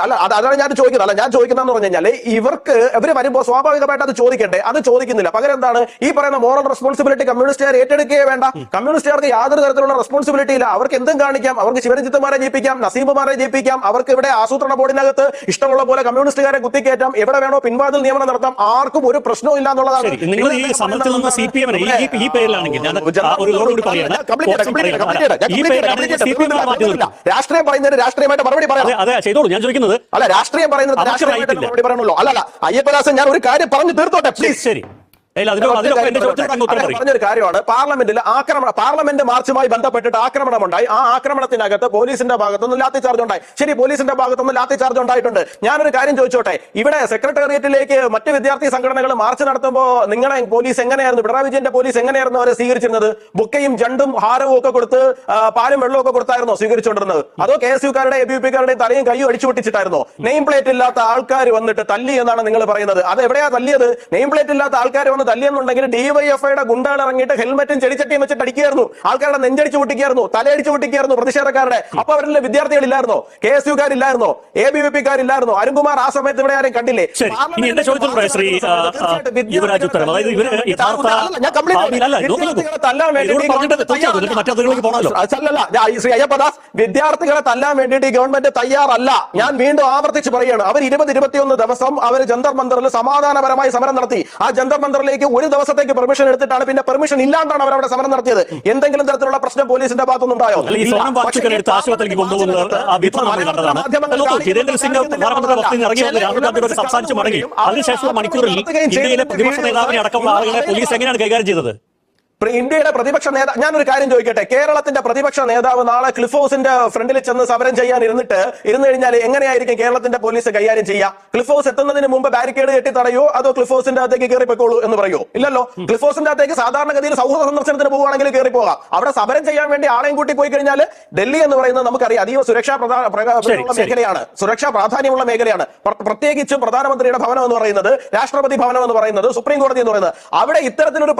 അല്ല, അതാണ് ഞാൻ ചോദിക്കുന്നത്. അല്ല, ഞാൻ ചോദിക്കുന്നതെന്ന് പറഞ്ഞു കഴിഞ്ഞാൽ ഇവര് വരുമ്പോൾ സ്വാഭാവികമായിട്ട് അത് ചോദിക്കണ്ടേ? അത് ചോദിക്കുന്നില്ല. പകരം എന്താണ് ഈ പറയുന്ന മോറൽ റെസ്പോൺസിബിലിറ്റി കമ്മ്യൂണിസ്റ്റുകാർ ഏറ്റെടുക്കുകയേ വേണ്ട. കമ്മ്യൂണിസ്റ്റുകാർക്ക് യാതൊരു തരത്തിലുള്ള റെസ്പോൺസിബിലിറ്റി ഇല്ല. അവർക്ക് എന്തും കാണിക്കാം. അവർക്ക് ശിവരഞ്ജിത്തുമാരെ ജയിപ്പിക്കാം, നസീബുമാരെ ജയിപ്പിക്കാം, അവർക്ക് ഇവിടെ ആസൂത്രണ ബോർഡിനകത്ത് ഇഷ്ടമുള്ള പോലെ കമ്മ്യൂണിസ്റ്റുകാരെ കുത്തിക്കയറ്റാം, എവിടെ വേണോ പിൻവാതിൽ നിയമനം നടത്താം. ആർക്കും ഒരു പ്രശ്നവും ഇല്ല എന്നുള്ളതാണ്. രാഷ്ട്രീയം പറയുന്നതിന് രാഷ്ട്രീയമായിട്ട് മറുപടി പറയാം. അല്ല, രാഷ്ട്രീയം പറയുന്നത് മറുപടി പറയണല്ലോ. അല്ല, അയ്യപ്പദാസൻ ഞാൻ ഒരു കാര്യം പറഞ്ഞു തീർത്തോട്ടെ പ്ലീസ്. ശരി, പറഞ്ഞൊരു കാര്യമാണ്. പാർലമെന്റ് മാർച്ചുമായി ബന്ധപ്പെട്ടിട്ട് ആക്രമണമുണ്ടായി. ആ ആക്രമണത്തിനകത്ത് പോലീസിന്റെ ഭാഗത്തുനിന്ന് ലാത്തി ചാർജ് ഉണ്ടായി. ശരി, പോലീസിന്റെ ഭാഗത്തുനിന്ന് ലാത്തി ചാർജ് ഉണ്ടായിട്ടുണ്ട്. ഞാനൊരു കാര്യം ചോദിച്ചോട്ടെ, ഇവിടെ സെക്രട്ടേറിയറ്റിലേക്ക് മറ്റ് വിദ്യാർത്ഥി സംഘടനകൾ മാർച്ച് നടത്തുമ്പോൾ നിങ്ങളെ പോലീസ് എങ്ങനെയായിരുന്നു, പിണറായി വിജയന്റെ പോലീസ് എങ്ങനെയായിരുന്നു അവരെ സ്വീകരിച്ചിരുന്നത്? ബുക്കയും ജണ്ടും ഹാരവും ഒക്കെ കൊടുത്ത് പാലും വെള്ളവും ഒക്കെ കൊടുത്തായിരുന്നോ സ്വീകരിച്ചുകൊണ്ടിരുന്നത്? അതോ KSUക്കാരുടെ ABVP-കാരുടെയും തലയും കൈയും അടിച്ചു പൊട്ടിച്ചിട്ടായിരുന്നോ? നെയിം പ്ലേറ്റ് ഇല്ലാത്ത ആൾക്കാർ വന്നിട്ട് തല്ലി എന്നാണ് നിങ്ങൾ പറയുന്നത്. അത് എവിടെയാ തല്ലിയത്? നെയിം പ്ലേറ്റ് ഇല്ലാത്ത ആൾക്കാർ വന്ന് തല്ലിയെന്നുണ്ടെങ്കിൽ DYFIയുടെ ഗുണ്ടകൾ ഇറങ്ങിയിട്ട് ഹെൽമെറ്റും ചെടിച്ചട്ടിയും വെച്ചിട്ട് അടിക്കുകയായിരുന്നു. ആൾക്കാരുടെ നെഞ്ചടിച്ചു പൊട്ടിക്കായിരുന്നു, തലയടിച്ചു പൊട്ടിക്കായിരുന്നു പ്രതിഷേധക്കാരുടെ. അപ്പൊ അവരുടെ വിദ്യാർത്ഥികളില്ലായിരുന്നോ? KSUക്കാരില്ലായിരുന്നോ? ABVP-കാരില്ലായിരുന്നോ? അരുൺകുമാർ ആ സമയത്ത് ഇവിടെ ആരും കണ്ടില്ലേ? വിദ്യാർത്ഥികളെ തല്ലാൻ വേണ്ടിയിട്ട് ഈ ഗവൺമെന്റ് തയ്യാറല്ല. ഞാൻ വീണ്ടും ആവർത്തിച്ച് പറയുകയാണ്. അവർ 20-21 ദിവസം അവർ ജന്തർ മന്ദറിൽ സമാധാനപരമായി സമരം നടത്തി. ആ ജന്തർ മന്ദറിലേക്ക് ഒരു ദിവസത്തേക്ക് പെർമിഷൻ എടുത്തിട്ടാണ്, പിന്നെ പെർമിഷൻ ഇല്ലാണ്ടാണ് അവർ അവിടെ സമരം നടത്തിയത്. എന്തെങ്കിലും തരത്തിലുള്ള പ്രശ്നം പോലീസിന്റെ ഭാഗത്തുനിന്നുണ്ടായോ? അതിനുശേഷം മണിക്കൂറിൽ ഇന്ത്യയിലെ പ്രതിപക്ഷ നേതാവിനെ അടക്കമുള്ള ആളുകളെ പോലീസ് എങ്ങനെയാണ് കൈകാര്യം ചെയ്തത്? ഇന്ത്യയുടെ പ്രതിപക്ഷ നേതാവ്, ഞാനൊരു കാര്യം ചോദിക്കട്ടെ, കേരളത്തിന്റെ പ്രതിപക്ഷ നേതാവ് നാളെ ക്ലിഫ് ഹൗസിന്റെ ഫ്രണ്ടിൽ ചെന്ന് സമരം ചെയ്യാൻ ഇരുന്നു കഴിഞ്ഞാൽ എങ്ങനെയായിരിക്കും കേരളത്തിന്റെ പോലീസ് കൈകാര്യം ചെയ്യുക? ക്ലിഫ് ഹൗസ് എത്തുന്നതിന് മുമ്പ് ബാരിക്കേഡ് കെട്ടി തടയോ അതോ ക്ലിഫ് ഹൗസിന്റെ അകത്തേക്ക് കയറി പോയിക്കോളൂ എന്ന് പറയോ? ഇല്ലല്ലോ. ക്ലിഫ് ഹൗസിന്റെ അകത്തേക്ക് സാധാരണഗതിയിൽ സൗഹൃദ സന്ദർശനത്തിന് പോകുകയാണെങ്കിൽ കയറി പോകാം. അവിടെ സമരം ചെയ്യാൻ വേണ്ടി ആളെയും കൂട്ടി പോയി കഴിഞ്ഞാൽ ഡൽഹി എന്ന് പറയുന്നത് നമുക്കറിയാം അതീവ സുരക്ഷാ മേഖലയാണ്, സുരക്ഷാ പ്രാധാന്യമുള്ള മേഖലയാണ്. പ്രത്യേകിച്ചും പ്രധാനമന്ത്രിയുടെ ഭവനം എന്ന് പറയുന്നത്, രാഷ്ട്രപതി ഭവനം എന്ന് പറയുന്നത്, സുപ്രീം കോടതി എന്ന് പറയുന്നത്, അവിടെ ഇത്തരത്തിലൊരു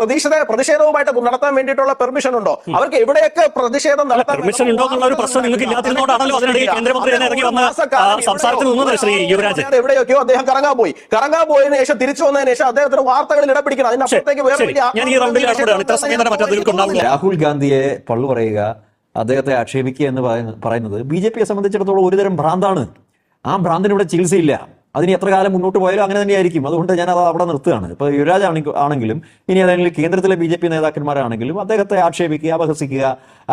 പ്രതിഷേധവുമായിട്ട് നടത്താൻ വേണ്ടിയിട്ടുള്ള പെർമിഷൻ ഉണ്ടോ? അവർക്ക് എവിടെയൊക്കെ പ്രതിഷേധം നടത്താൻ പെർമിഷൻ ഉണ്ടോ എന്നുള്ള ഒരു പ്രശ്നം നിങ്ങൾക്ക് ഇല്ലാത്തതിനോടാണല്ലോ അതിനിടയിൽ കേന്ദ്രമന്ത്രി തന്നെ ഇറങ്ങി വന്ന സംസാരത്തിൽ നിന്നത് ശ്രീ യുവരാജ്. എവിടെയൊക്കെയോ അദ്ദേഹം കറങ്ങാൻ പോയതിനു ശേഷം തിരിച്ചു വന്നതിന് ശേഷം അദ്ദേഹത്തിന് വാർത്തകളിൽ ഇടപിടിക്കണം. അതിനപ്പുറത്തേക്ക് രാഹുൽ ഗാന്ധിയെ പള്ളു പറയുക, അദ്ദേഹത്തെ ആക്ഷേപിക്കുക എന്ന് പറയുന്നത് BJPയെ സംബന്ധിച്ചിടത്തോളം ഒരുതരം ഭ്രാന്താണ്. ആ ഭ്രാന്തിന് ഇവിടെ ചികിത്സയില്ല. അതിന് എത്ര കാലം മുന്നോട്ട് പോയാലും അങ്ങനെ തന്നെയായിരിക്കും. അതുകൊണ്ട് ഞാൻ അത് അവിടെ നിർത്തുകയാണ്. ഇപ്പോൾ യുവരാജ് ആണെങ്കിലും ഇനി ഏതെങ്കിലും കേന്ദ്രത്തിലെ BJP നേതാക്കന്മാരാണെങ്കിലും അദ്ദേഹത്തെ ആക്ഷേപിക്കുക, അപഹസിക്കുക,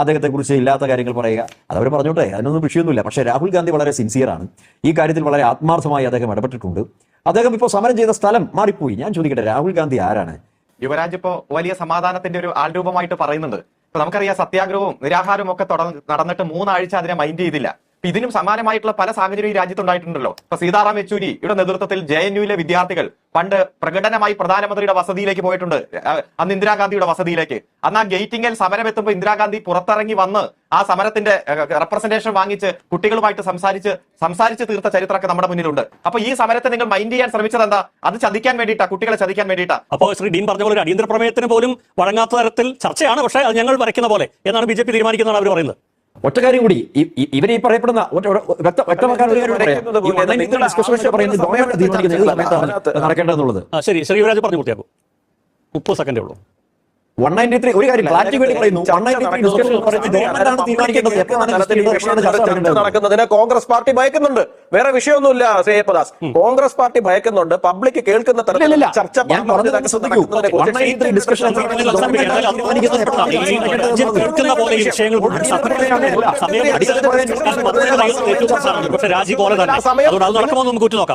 അദ്ദേഹത്തെക്കുറിച്ച് ഇല്ലാത്ത കാര്യങ്ങൾ പറയുക, അതവർ പറഞ്ഞോട്ടെ, അതിനൊന്നും വിഷയമൊന്നുമില്ല. പക്ഷേ രാഹുൽ ഗാന്ധി വളരെ സിൻസിയറാണ്. ഈ കാര്യത്തിൽ വളരെ ആത്മാർത്ഥമായി അദ്ദേഹം ഇടപെട്ടിട്ടുണ്ട്. അദ്ദേഹം ഇപ്പോൾ സമരം ചെയ്ത സ്ഥലം മാറിപ്പോയി. ഞാൻ ചോദിക്കട്ടെ, രാഹുൽ ഗാന്ധി ആരാണ്? യുവരാജ് ഇപ്പോ വലിയ സമാധാനത്തിന്റെ ഒരു ആൾരൂപമായിട്ട് പറയുന്നുണ്ട്. ഇപ്പൊ നമുക്കറിയാം സത്യാഗ്രഹവും നിരാഹാരവും ഒക്കെ നടന്നിട്ട് 3 ആഴ്ച അതിനെ മൈൻഡ് ചെയ്തില്ല. ഇതിനും സമാനമായിട്ടുള്ള പല സാഹചര്യം ഈ രാജ്യത്തുണ്ടായിട്ടുണ്ടല്ലോ. ഇപ്പൊ സീതാറാം യെച്ചൂരിയുടെ നേതൃത്വത്തിൽ JNUവിലെ വിദ്യാർത്ഥികൾ പണ്ട് പ്രകടനമായി പ്രധാനമന്ത്രിയുടെ വസതിയിലേക്ക് പോയിട്ടുണ്ട്, അന്ന് ഇന്ദിരാഗാന്ധിയുടെ വസതിയിലേക്ക്. അന്ന് ആ ഗേറ്റിംഗിൽ സമരം എത്തുമ്പോൾ ഇന്ദിരാഗാന്ധി പുറത്തിറങ്ങി വന്ന് ആ സമരത്തിന്റെ റെപ്രസെന്റേഷൻ വാങ്ങിച്ച് കുട്ടികളുമായിട്ട് സംസാരിച്ച് തീർത്ത ചരിത്രമൊക്കെ നമ്മുടെ മുന്നിലുണ്ട്. അപ്പൊ ഈ സമരത്തെ നിങ്ങൾ മൈൻഡ് ചെയ്യാൻ ശ്രമിച്ചത് എന്താ? അത് ചതിക്കാൻ വേണ്ടിയിട്ടാ, കുട്ടികളെ ചതിക്കാൻ വേണ്ടിയിട്ടാ. അപ്പോൾ ശ്രീ ഡീൻ പറഞ്ഞ പോലെ അടിയന്തര പ്രമേയത്തിന് പോലും വഴങ്ങാത്ത തരത്തിൽ ചർച്ചയാണ്, പക്ഷേ അത് ഞങ്ങൾ വരയ്ക്കുന്ന പോലെ എന്നാണ് BJP തീരുമാനിക്കുന്നതാണ് അവർ പറയുന്നത്. ഒറ്റ കാര്യം കൂടി, ഇവരെ ഈ പറയപ്പെടുന്ന വ്യക്തമാക്കാൻ ഒരു കാര്യം നടക്കേണ്ടതെന്നുള്ളത്. ശരി, ശ്രീ യുവരാജ് പറഞ്ഞു പൂർത്തിയാക്കും. 30 സെക്കൻഡേ ഉള്ളൂ. 193 ഒരു കാര്യം ക്ലാരിറ്റി വേണ്ടി പറയുന്നു. 193 നടക്കുന്നതിന് കോൺഗ്രസ് പാർട്ടി ഭയക്കുന്നുണ്ട്. വേറെ വിഷയമൊന്നുമില്ല ശ്രീയപ്പദാസ്. കോൺഗ്രസ് പാർട്ടി ഭയക്കുന്നുണ്ട്. പബ്ലിക് കേൾക്കുന്ന തരത്തിലുള്ള ചർച്ച രാജി പോലെ തന്നെ നടക്കുമോ നമുക്ക് നോക്കാം.